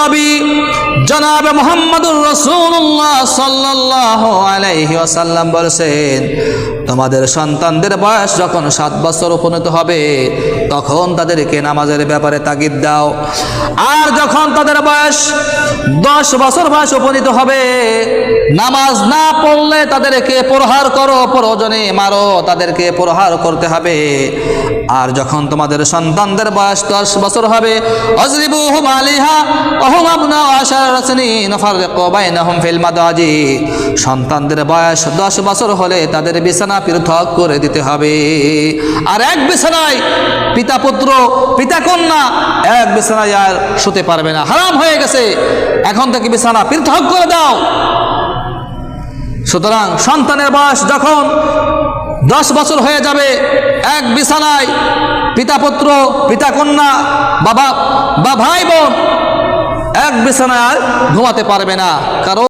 নবী জনাব মুহাম্মদুর রাসূলুল্লাহ সাল্লাল্লাহু আলাইহি ওয়াসাল্লাম বলেছেন, তোমাদের সন্তানদের বয়স যখন 7 বছর উপনীত হবে তখন তাদেরকে নামাজের ব্যাপারে তাগিদ দাও। আর যখন তাদের বয়স 10 বছর বয়স উপনীত হবে, নামাজ না পড়লে তাদেরকে প্রহার করো, প্রয়োজনে মারো, তাদেরকে প্রহার করতে হবে। আর যখন তোমাদের সন্তানদের বয়স 10 বছর হবে, আজরিবুহুম আলাইহা ওহুম আবনাউ 10 সিনিন ফাররিকু বাইনাহুম ফিল মাদাজি, সন্তানদের বয়স 10 বছর হলে তাদের বিছানা পৃথক করে দিতে হবে। আর এক বিছানায় পিতা পুত্র পিতা কন্যা এক বিছানায় আর শুতে পারবে না, হারাম হয়ে গেছে। এখন থেকে বিছানা পৃথক করে দাও। সুতরাং সন্তানের বয়স যখন 10 বছর হয়ে যাবে, এক বিছানায় পিতা পুত্র পিতা কন্যা বাবা বা ভাই বোন এক বিছানায় আর ঘুমাতে পারবে না। কারণ